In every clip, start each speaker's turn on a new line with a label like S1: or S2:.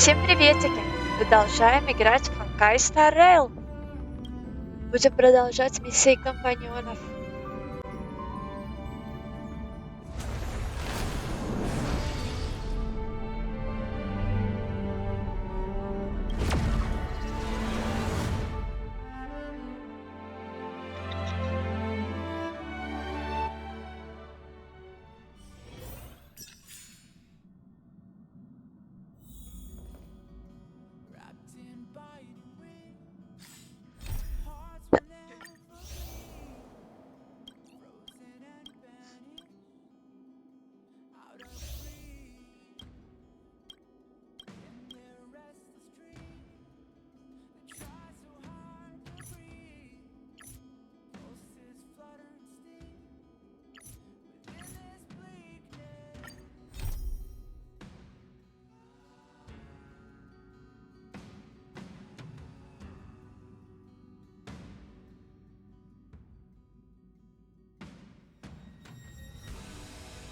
S1: Всем приветики! Продолжаем играть в Honkai Star Rail. Будем продолжать миссии компаньонов.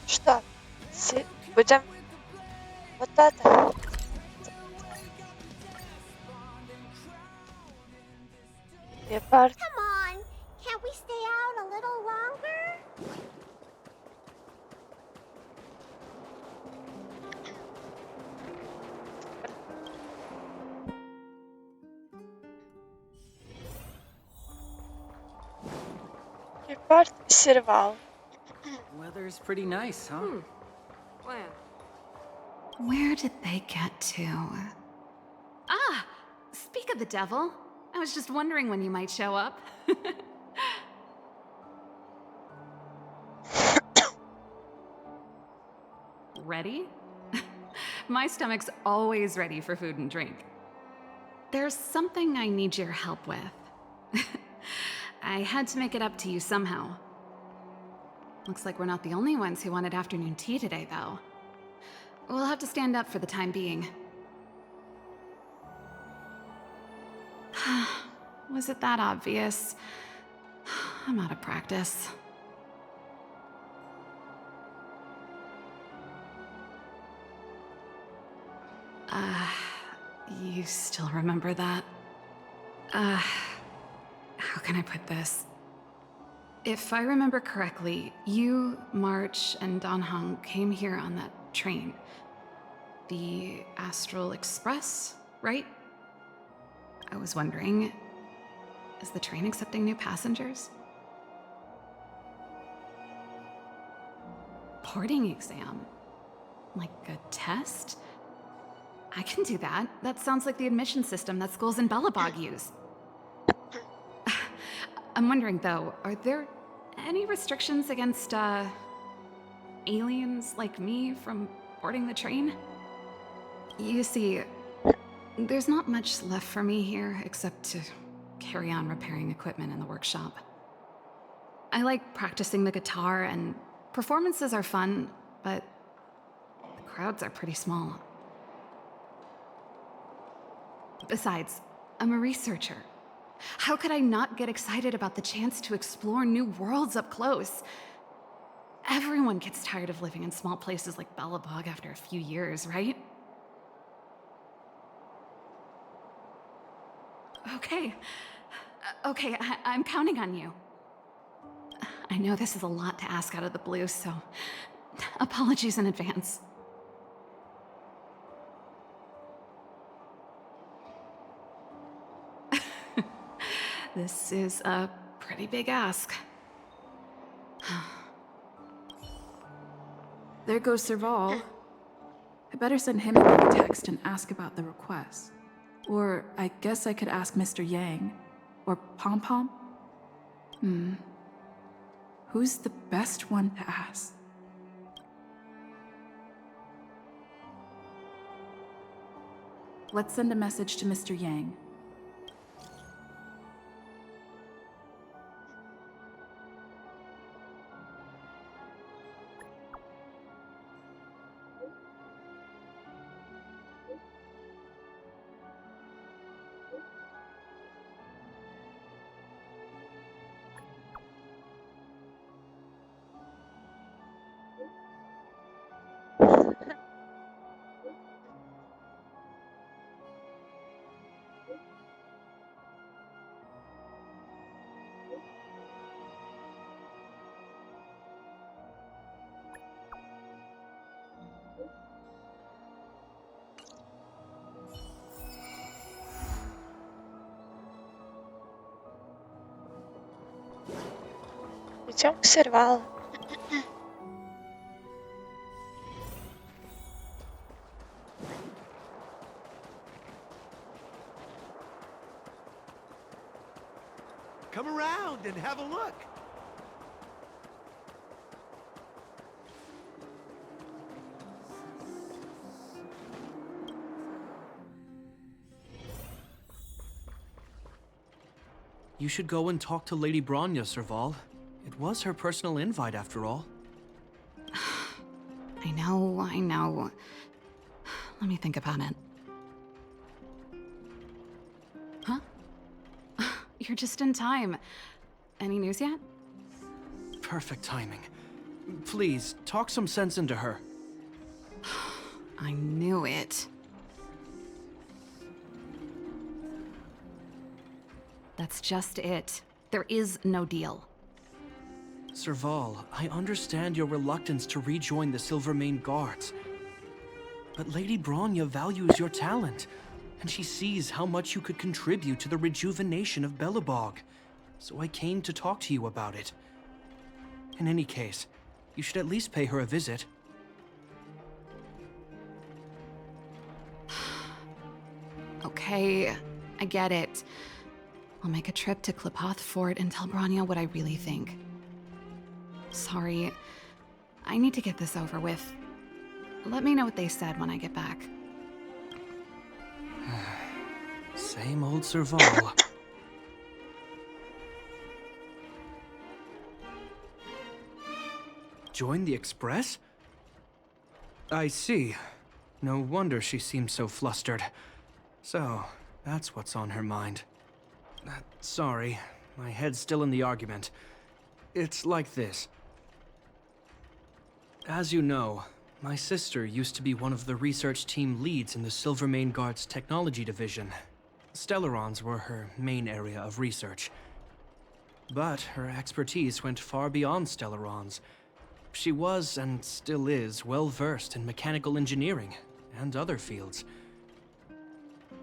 S1: Что? Будем вот это. Гепард.
S2: Come on, can't we stay out a little longer?
S1: Гепард сервал.
S3: Weather's pretty nice, huh?
S4: When?
S5: Where did they get to? Ah! Speak of the devil. I was just wondering when you might show up. Ready? My stomach's always ready for food and drink. There's something I need your help with. I had to make it up to you somehow. Looks like we're not the only ones who wanted afternoon tea today, though. We'll have to stand up for the time being. Was it that obvious? I'm out of practice. You still remember that? How can I put this? If I remember correctly, you, March, and Don Hung came here on that train. The Astral Express, right? I was wondering, is the train accepting new passengers? Boarding exam? Like a test? I can do that. That sounds like the admission system that schools in Bellabog use. I'm wondering, though, are there any restrictions against, aliens like me from boarding the train? You see, there's not much left for me here except to carry on repairing equipment in the workshop. I like practicing the guitar, and performances are fun, but the crowds are pretty small. Besides, I'm a researcher. How could I not get excited about the chance to explore new worlds up close? Everyone gets tired of living in small places like Bellabog after a few years, right? Okay. I'm counting on you. I know this is a lot to ask out of the blue, so apologies in advance. This is a pretty big ask.
S4: There goes Serval. I better send him a text and ask about the request. Or I guess I could ask Mr. Yang. Or Pom Pom. Who's the best one to ask? Let's send a message to Mr. Yang.
S1: Идем к сервалу.
S6: Come around and have a look.
S3: You should go and talk to Lady Bronya, Serval. It was her personal invite, after all.
S5: I know. Let me think about it. Huh? You're just in time. Any news yet?
S3: Perfect timing. Please, talk some sense into her.
S5: I knew it. That's just it. There is no deal.
S3: Serval, I understand your reluctance to rejoin the Silvermane Guards. But Lady Bronya values your talent, and she sees how much you could contribute to the rejuvenation of Belobog. So I came to talk to you about it. In any case, you should at least pay her a visit.
S5: Okay, I get it. I'll make a trip to Klipoth Fort and tell Bronya what I really think. Sorry, I need to get this over with. Let me know what they said when I get back.
S3: Same old Serval. Join the Express? I see. No wonder she seems so flustered. So, that's what's on her mind. Sorry, my head's still in the argument. It's like this. As you know, my sister used to be one of the research team leads in the Silvermane Guard's technology division. Stellarons were her main area of research. But her expertise went far beyond Stellarons. She was, and still is, well versed in mechanical engineering and other fields.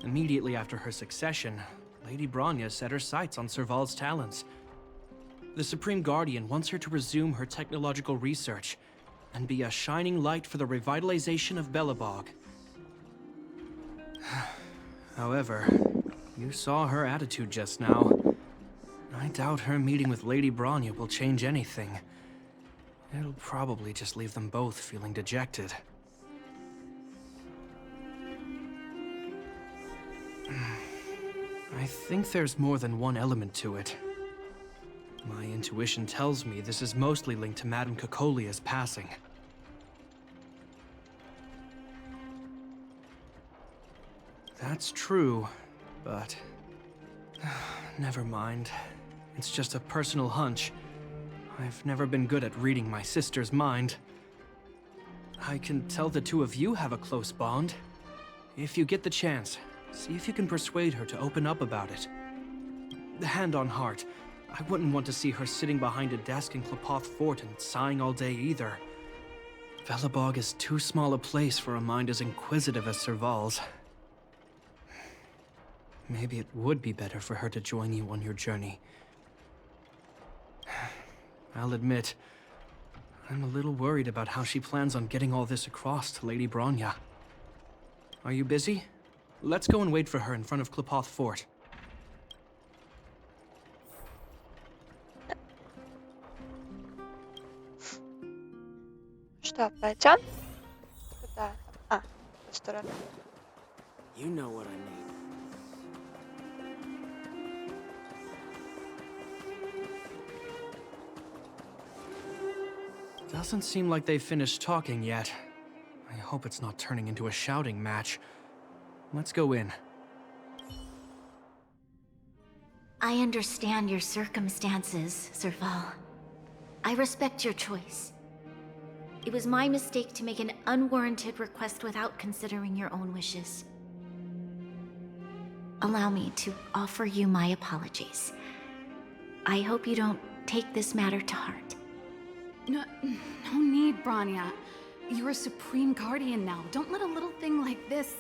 S3: Immediately after her succession, Lady Bronya set her sights on Serval's talents. The Supreme Guardian wants her to resume her technological research and be a shining light for the revitalization of Belobog. However, you saw her attitude just now. I doubt her meeting with Lady Bronya will change anything. It'll probably just leave them both feeling dejected. I think there's more than one element to it. My intuition tells me this is mostly linked to Madame Cocolia's passing. That's true, but... never mind. It's just a personal hunch. I've never been good at reading my sister's mind. I can tell the two of you have a close bond. If you get the chance, see if you can persuade her to open up about it. Hand on heart, I wouldn't want to see her sitting behind a desk in Klipoth Fort and sighing all day either. Belobog is too small a place for a mind as inquisitive as Serval's. Maybe it would be better for her to join you on your journey. I'll admit, I'm a little worried about how she plans on getting all this across to Lady Bronya. Are you busy? Let's go and wait for her in front of Klipoth Fort.
S1: Что, пойдем? Куда? А, в ту сторону.
S6: You know what I mean.
S3: Doesn't seem like they've finished talking yet. I hope it's not turning into a shouting match. Let's go in.
S2: I understand your circumstances, Serval. I respect your choice. It was my mistake to make an unwarranted request without considering your own wishes. Allow me to offer you my apologies. I hope you don't take this matter to heart.
S5: No need, Bronya. You're a Supreme Guardian now. Don't let a little thing like this...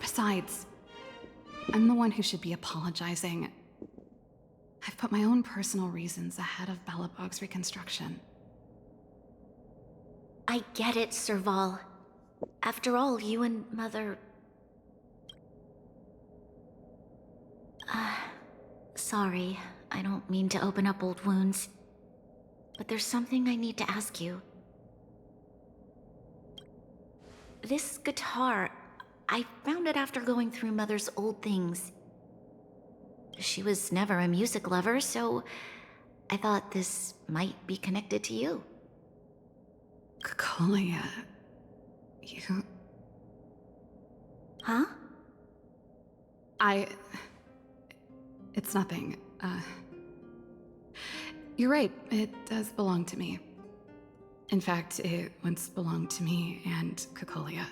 S5: Besides, I'm the one who should be apologizing. I've put my own personal reasons ahead of Belobog's reconstruction.
S2: I get it, Serval. After all, you and Mother... Sorry, I don't mean to open up old wounds. But there's something I need to ask you. This guitar, I found it after going through Mother's old things. She was never a music lover, so I thought this might be connected to you.
S5: Cocolia, you...
S2: Huh?
S5: It's nothing. You're right, it does belong to me. In fact, it once belonged to me and Cocolia.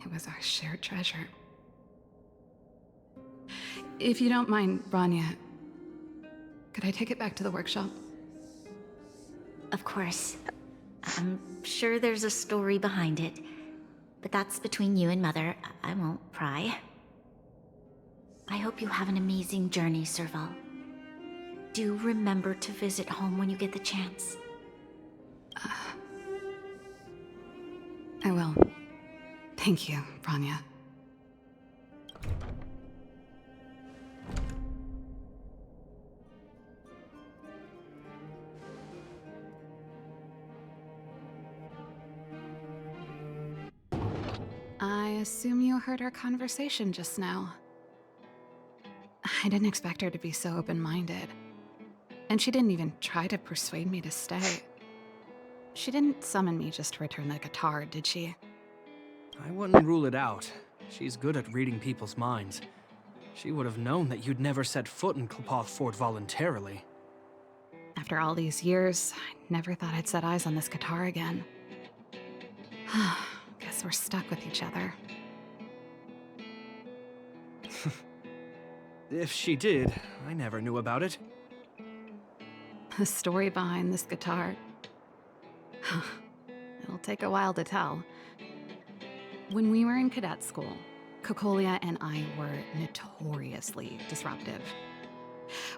S5: It was our shared treasure. If you don't mind, Rania, could I take it back to the workshop?
S2: Of course. I'm sure there's a story behind it. But that's between you and Mother. I won't pry. I hope you have an amazing journey, Serval. Do remember to visit home when you get the chance.
S5: I will. Thank you, Rania. I assume you heard our conversation just now. I didn't expect her to be so open-minded. And she didn't even try to persuade me to stay. She didn't summon me just to return the guitar, did she?
S3: I wouldn't rule it out. She's good at reading people's minds. She would have known that you'd never set foot in Clopoth Fort voluntarily.
S5: After all these years, I never thought I'd set eyes on this guitar again. Guess we're stuck with each other.
S3: If she did, I never knew about it.
S5: The story behind this guitar. It'll take a while to tell. When we were in cadet school, Cocolia and I were notoriously disruptive.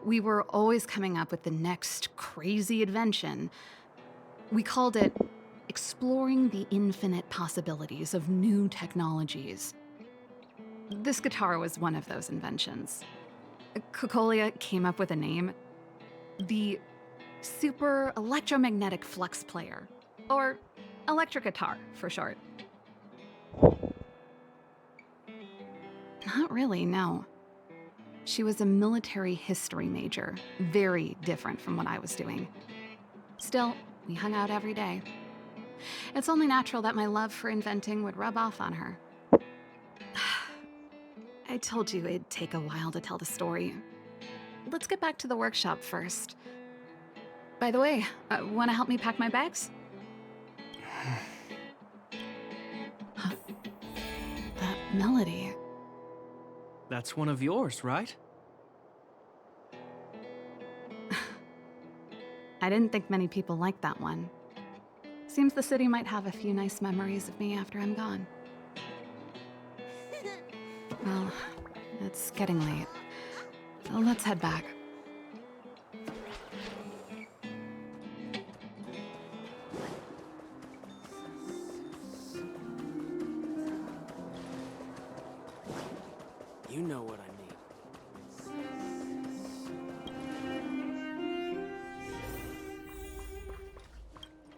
S5: We were always coming up with the next crazy invention. We called it exploring the infinite possibilities of new technologies. This guitar was one of those inventions. Cocolia came up with a name, the Super Electromagnetic Flux Player, or electric guitar for short. Not really, no. She was a military history major, very different from what I was doing. Still, we hung out every day. It's only natural that my love for inventing would rub off on her. I told you it'd take a while to tell the story. Let's get back to the workshop first. By the way, want to help me pack my bags? That melody.
S3: That's one of yours, right?
S5: I didn't think many people liked that one. Seems the city might have a few nice memories of me after I'm gone. Well, it's getting late. Let's head back.
S3: You know what I mean.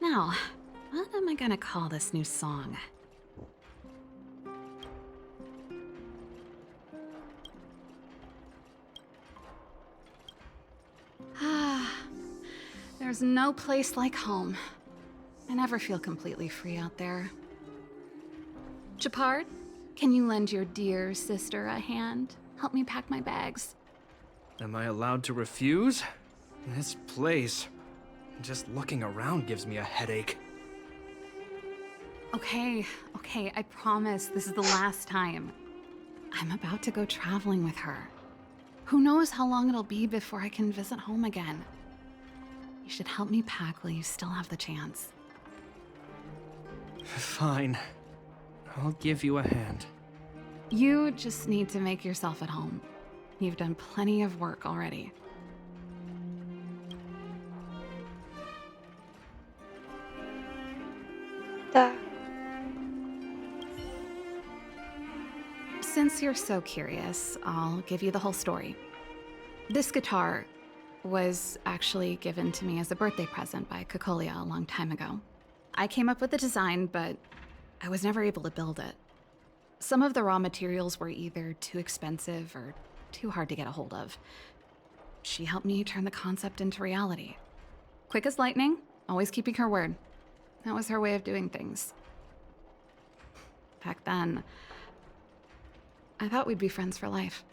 S5: Now, what am I gonna call this new song? There's no place like home. I never feel completely free out there. Chapard, can you lend your dear sister a hand? Help me pack my bags.
S3: Am I allowed to refuse? This place, just looking around gives me a headache.
S5: Okay, I promise this is the last time. I'm about to go traveling with her. Who knows how long it'll be before I can visit home again. You should help me pack while you still have the chance.
S3: Fine. I'll give you a hand.
S5: You just need to make yourself at home. You've done plenty of work already.
S1: Так.
S5: Since you're so curious, I'll give you the whole story. This guitar was actually given to me as a birthday present by Kokolia a long time ago. I came up with the design, but I was never able to build it. Some of the raw materials were either too expensive or too hard to get a hold of. She helped me turn the concept into reality. Quick as lightning, always keeping her word. That was her way of doing things. Back then, I thought we'd be friends for life.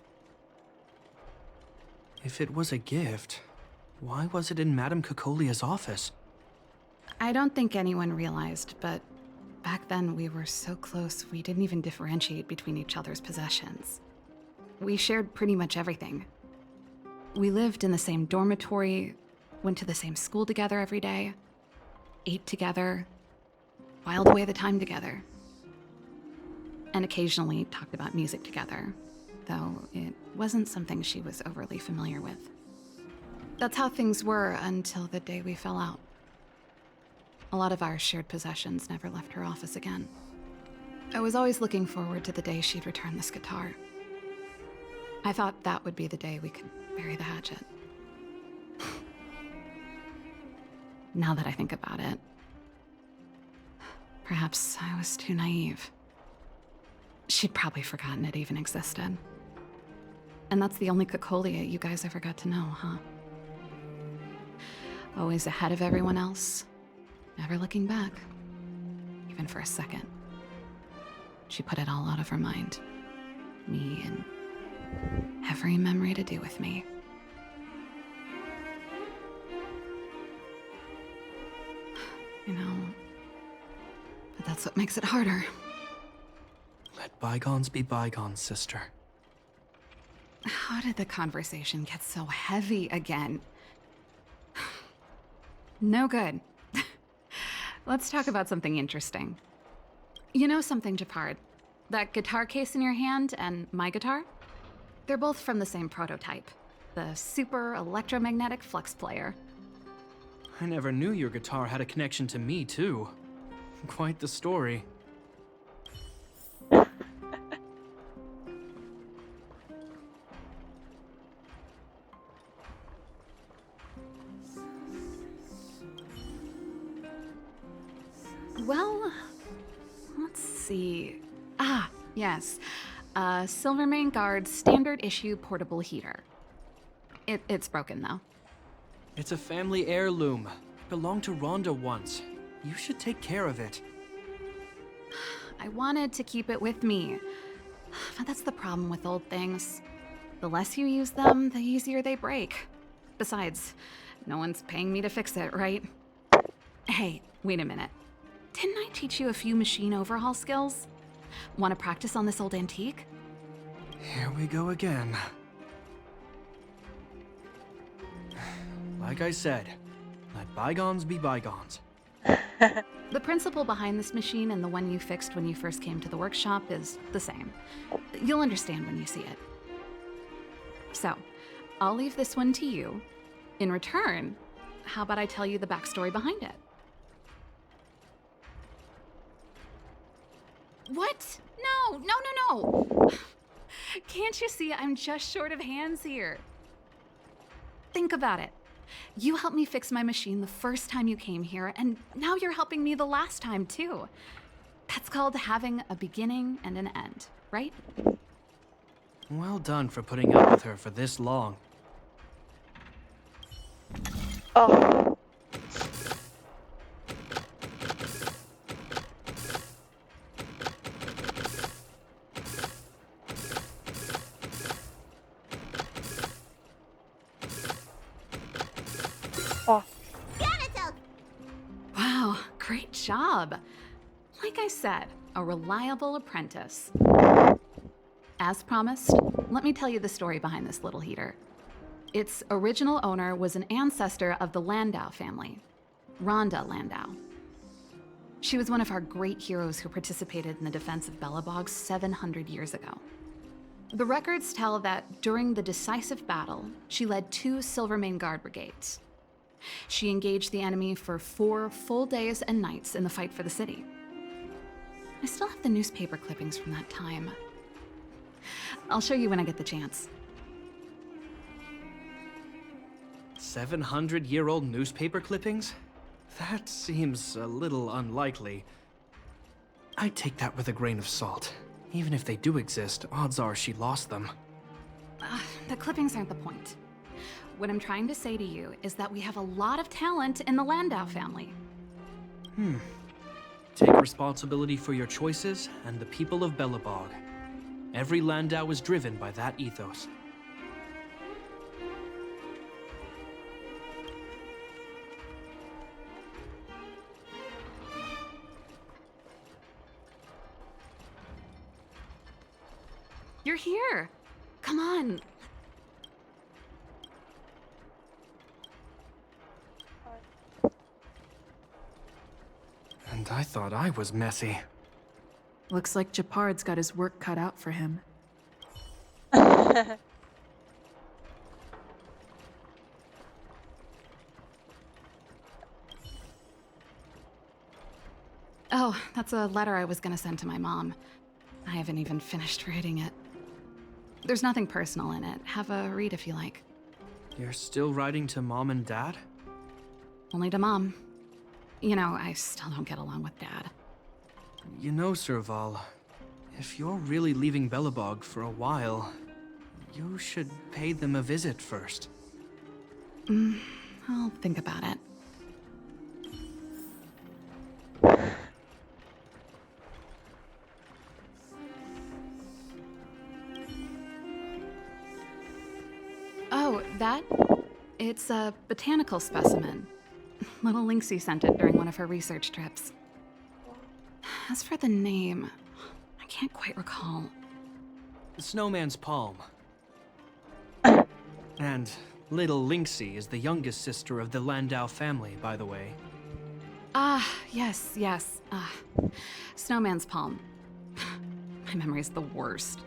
S3: If it was a gift, why was it in Madame Kokolia's office?
S5: I don't think anyone realized, but back then we were so close we didn't even differentiate between each other's possessions. We shared pretty much everything. We lived in the same dormitory, went to the same school together every day, ate together, whiled away the time together, and occasionally talked about music together, though it wasn't something she was overly familiar with. That's how things were until the day we fell out. A lot of our shared possessions never left her office again. I was always looking forward to the day she'd return this guitar. I thought that would be the day we could bury the hatchet. Now that I think about it, perhaps I was too naive. She'd probably forgotten it even existed. And that's the only Kokolia you guys ever got to know, huh? Always ahead of everyone else, never looking back, even for a second. She put it all out of her mind. Me and every memory to do with me. You know, but that's what makes it harder.
S3: Let bygones be bygones, sister.
S5: How did the conversation get so heavy again? No good. Let's talk about something interesting. You know something, Japard? That guitar case in your hand and my guitar? They're both from the same prototype. The super electromagnetic flux player.
S3: I never knew your guitar had a connection to me, too. Quite the story.
S5: Well, let's see. Ah, yes. Silvermane Guard's standard issue portable heater. It's broken though.
S3: It's a family heirloom. It belonged to Rhonda once. You should take care of it.
S5: I wanted to keep it with me. But that's the problem with old things. The less you use them, the easier they break. Besides, no one's paying me to fix it, right? Hey, wait a minute. Didn't I teach you a few machine overhaul skills? Want to practice on this old antique?
S3: Here we go again. Like I said, let bygones be bygones.
S5: The principle behind this machine and the one you fixed when you first came to the workshop is the same. You'll understand when you see it. So, I'll leave this one to you. In return, how about I tell you the backstory behind it? What? No! Can't you see I'm just short of hands here? Think about it. You helped me fix my machine the first time you came here, and now you're helping me the last time, too. That's called having a beginning and an end, right?
S3: Well done for putting up with her for this long.
S1: Oh. Oh.
S5: Wow, great job. Like I said, a reliable apprentice. As promised, let me tell you the story behind this little heater. Its original owner was an ancestor of the Landau family, Rhonda Landau. She was one of our great heroes who participated in the defense of Belobog 700 years ago. The records tell that during the decisive battle, she led 2 Silvermane Guard brigades. She engaged the enemy for 4 full days and nights in the fight for the city. I still have the newspaper clippings from that time. I'll show you when I get the chance.
S3: 700-year-old newspaper clippings? That seems a little unlikely. I'd take that with a grain of salt. Even if they do exist, odds are she lost them.
S5: The clippings aren't the point. What I'm trying to say to you is that we have a lot of talent in the Landau family.
S3: Take responsibility for your choices and the people of Belobog. Every Landau is driven by that ethos.
S5: You're here. Come on.
S3: And I thought I was messy.
S4: Looks like Japard's got his work cut out for him.
S5: Oh, that's a letter I was gonna send to my mom. I haven't even finished writing it. There's nothing personal in it. Have a read if you like.
S3: You're still writing to Mom and Dad?
S5: Only to Mom. You know, I still don't get along with Dad.
S3: You know, Serval, if you're really leaving Belobog for a while, you should pay them a visit first.
S5: I'll think about it. Oh, that? It's a botanical specimen. Little Lynxie sent it during one of her research trips. As for the name, I can't quite recall.
S3: Snowman's palm. And little Lynxie is the youngest sister of the Landau family, by the way.
S5: Ah, yes. Snowman's palm. My memory's the worst.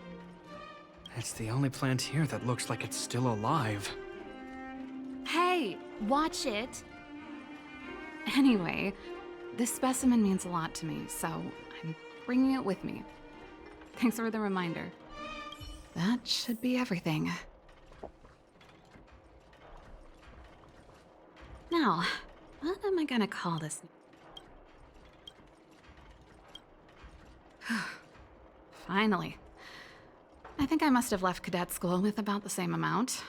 S3: It's the only plant here that looks like it's still alive.
S5: Hey, watch it! Anyway, this specimen means a lot to me, so I'm bringing it with me. Thanks for the reminder. That should be everything. Now, what am I gonna call this? Finally. I think I must have left cadet school with about the same amount.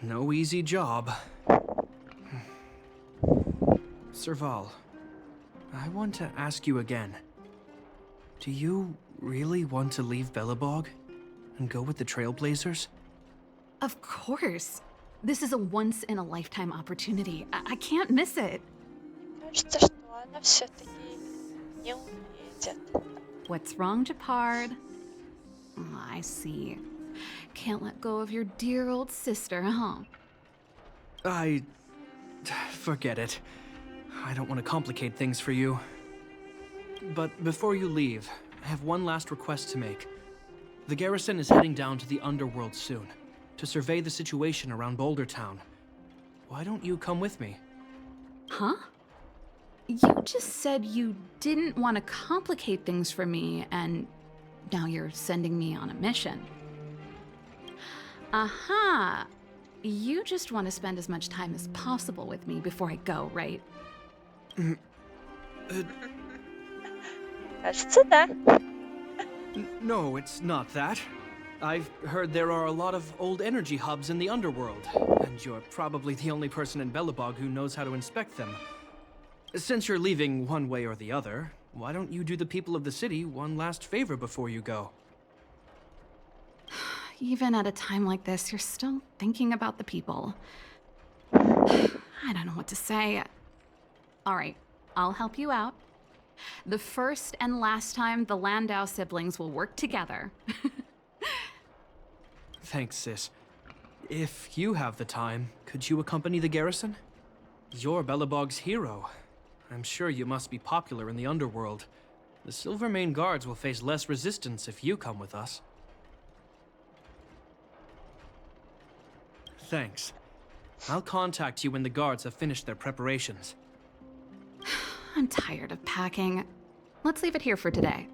S3: No easy job. Serval, I want to ask you again. Do you really want to leave Belobog and go with the Trailblazers?
S5: Of course. This is a once-in-a-lifetime opportunity. I can't miss it.
S1: Кажется, что она все-таки не уедет.
S5: What's wrong, Japard? I see. Can't let go of your dear old sister, huh?
S3: Forget it. I don't want to complicate things for you. But before you leave, I have one last request to make. The garrison is heading down to the underworld soon, to survey the situation around Boulder Town. Why don't you come with me?
S5: Huh? You just said you didn't want to complicate things for me, and now you're sending me on a mission. Aha! You just want to spend as much time as possible with me before I go, right?
S1: Кажется, да.
S3: No, it's not that. I've heard there are a lot of old energy hubs in the underworld, and you're probably the only person in Belobog who knows how to inspect them. Since you're leaving one way or the other, why don't you do the people of the city one last favor before you go?
S5: Even at a time like this, you're still thinking about the people. I don't know what to say. All right, I'll help you out. The first and last time the Landau siblings will work together.
S3: Thanks, sis. If you have the time, could you accompany the garrison? You're Belobog's hero. I'm sure you must be popular in the underworld. The Silvermane guards will face less resistance if you come with us. Thanks. I'll contact you when the guards have finished their preparations.
S5: I'm tired of packing. Let's leave it here for today.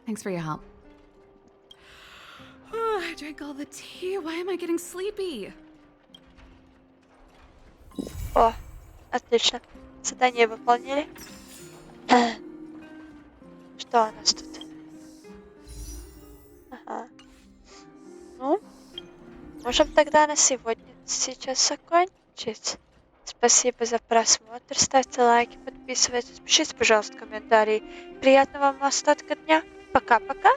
S5: Thanks for your help. I drank all the tea. Why am I getting sleepy?
S1: О, отлично. Задание выполнили. Что у нас тут? Ага. Ну, можем тогда на сегодня сейчас закончить. Спасибо за просмотр. Ставьте лайки, подписывайтесь, пишите, пожалуйста, комментарии. Приятного вам остатка дня. Пока-пока.